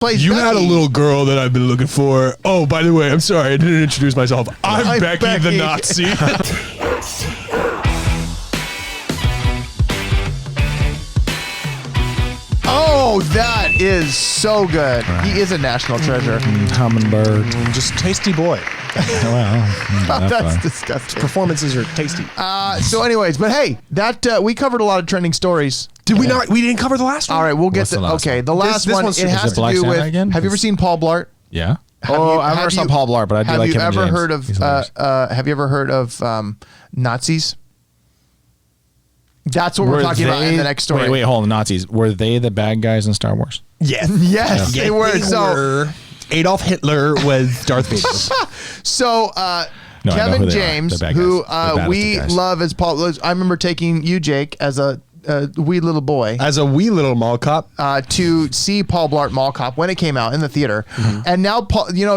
You had a little girl that I've been looking for. Oh, by the way, I'm sorry, I didn't introduce myself. I'm Becky the Nazi. Oh, that is so good. He is a national treasure. Hummingbird. Just tasty boy. That's disgusting. Performances are tasty. So anyways, but hey, that we covered a lot of trending stories. Did we not? We didn't cover the last one? All right, we'll get What's to the last okay. one? The last This one, one's- it is has it to Black do Santa with. again? Have you ever seen Paul Blart? Yeah. have I've never saw you- Paul Blart, but I do like Kevin James. Have you ever heard He's of hilarious. have you ever heard of Nazis? That's what we're talking about in the next story. Wait, hold on. Nazis. Were they the bad guys in Star Wars? Yes. Yes, they were. Adolf Hitler was Darth Vader. So No, I know Kevin who they are. James, They're bad who guys. They're we baddest of guys. love as Paul. I remember taking you, Jake, as a wee little boy As a wee little mall cop. to see Paul Blart Mall Cop when it came out in the theater. And now,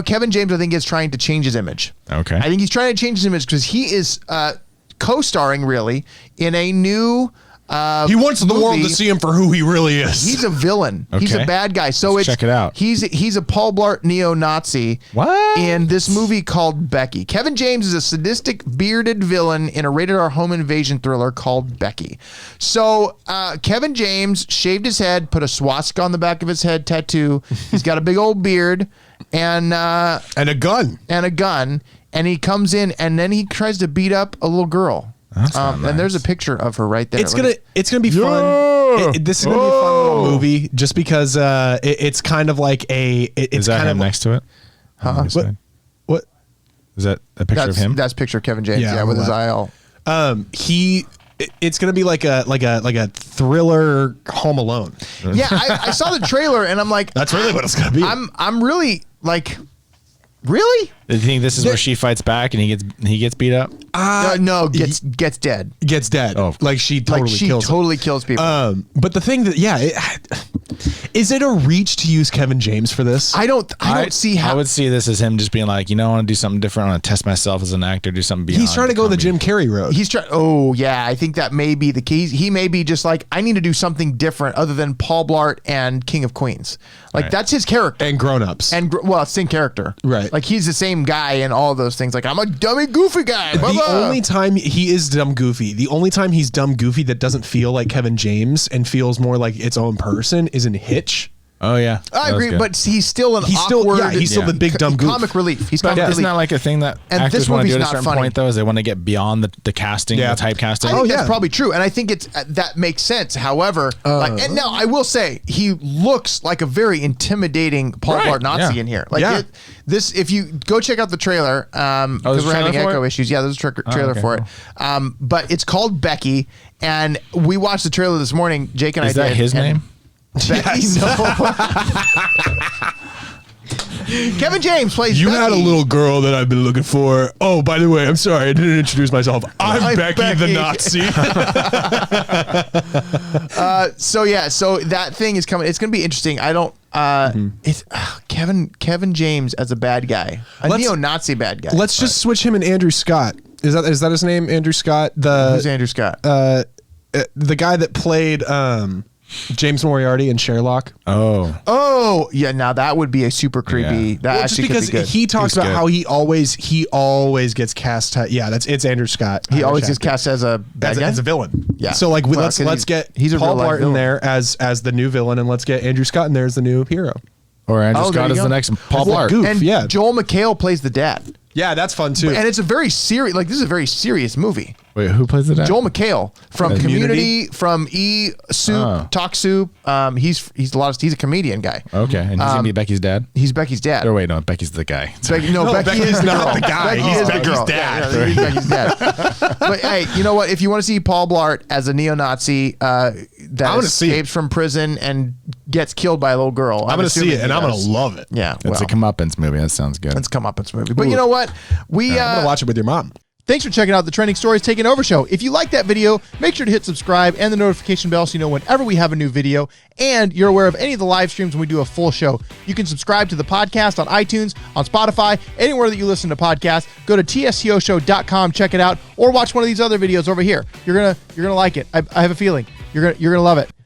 Kevin James, I think, is trying to change his image. Okay. I think he's trying to change his image because he is co-starring really in a new. He wants the world movie. to see him for who he really is. He's a villain. He's a Okay. bad guy. So Let's it's check it out. He's a Paul Blart neo-Nazi. What? In this movie called Becky. Kevin James is a sadistic bearded villain in a rated-R home invasion thriller called Becky. So Kevin James shaved his head, put a swastika on the back of his head tattoo. He's got a big old beard and a gun. and he comes in and then he tries to beat up a little girl. That's not And there's a nice. picture of her right there. It's gonna be fun. This is gonna be a fun little movie, just because it's kind of like Is that kind him of next to it? Huh? What? Is that a picture of him? That's a picture of Kevin James. Yeah, Yeah, with his that. eye all. It's gonna be like a thriller Home Alone. Yeah, I saw the trailer and I'm like, That's really what it's gonna be. I'm really like, really? Do you think this is where she fights back and he gets beat up? No, gets dead. Gets dead. Oh. Like she totally Like she kills him. totally kills people. But the thing that is it a reach to use Kevin James for this? I don't see how. I would see this as him just being like, I want to do something different. I want to test myself as an actor, do something beyond. He's trying to go the comedy. Jim Carrey road. He's trying. Oh yeah, I think that may be the key. He may be just like, I need to do something different other than Paul Blart and King of Queens. Like that's his character. and Grown Ups. And well, same character, Right. Like he's the same guy and all those things. Like I'm a dummy, goofy guy. Blah, The blah. only time he is dumb goofy, the only time he's dumb goofy that doesn't feel like Kevin James and feels more like its own person is in Hitch. Oh yeah, I That was agree, good. but he's still an He's awkward. still the big dumb goof. comic relief. He's But comic isn't relief. that like a thing that And actors this want to movie's do at a not certain funny. point though? Is they want to get beyond the casting, Yeah. the typecasting? I think yeah. that's probably true, and I think it's that makes sense. However, and now I will say he looks like a very intimidating Paul Right, Blart Nazi yeah. in here. Like Yeah. this, if you go check out the trailer, there's because a we're having trailer for echo it? issues. Yeah, there's a trailer okay, for it. But it's called Becky, and we watched the trailer this morning. Jake and Is I that did. his and name? Becky, no. Kevin James plays. You Becky. had a little girl that I've been looking for. Oh, by the way, I'm sorry, I didn't introduce myself. I'm Becky the Nazi. So that thing is coming. It's going to be interesting. I don't. It's Kevin James as a bad guy, a Let's- neo-Nazi bad guy. Let's just switch him and Andrew Scott. Is that his name? Andrew Scott, Who's Andrew Scott? the guy that played James Moriarty in Sherlock. Oh yeah, now that would be a super creepy. Yeah. That Well, just actually because could be good. he talks He's about good. how he always gets cast. It's Andrew Scott. He always Irish gets cast as a bad guy. as a villain. Yeah. So like Well, let's 'cause get he's a Paul real-life Blart in villain. there as the new villain, and let's get Andrew Scott in there as the new hero. Or Andrew Oh, there Scott you is go. the next Paul That's Blart. like goof. And yeah. Joel McHale plays the dad, Yeah, that's fun too. and it's a very serious. Like this is a very serious movie. Wait, who plays the dad? Joel McHale from Community. Community, from Soup, Talk Soup. He's a comedian guy. Okay, and he's gonna be Becky's dad. He's Becky's dad. Or wait, no, Becky's the guy. Becky, no, No, Becky Becky is is the not girl. the guy. Becky He's is the Becky's girl. dad. Yeah, he's Becky's dad. But hey, you know what? If you want to see Paul Blart as a neo-Nazi that wanna see escapes from prison and gets killed by a little girl, I'm gonna see it, and I'm gonna love it. Yeah, It's a comeuppance movie. That sounds good. let's come up with this movie. But you know what? I'm gonna watch it with your mom. Thanks for checking out the Trending Stories Taking Over show. If you like that video, make sure to hit subscribe and the notification bell so you know whenever we have a new video and you're aware of any of the live streams when we do a full show. You can subscribe to the podcast on iTunes, on Spotify, anywhere that you listen to podcasts. Go to TSTOshow.com, check it out, or watch one of these other videos over here. You're gonna like it. I have a feeling you're gonna love it.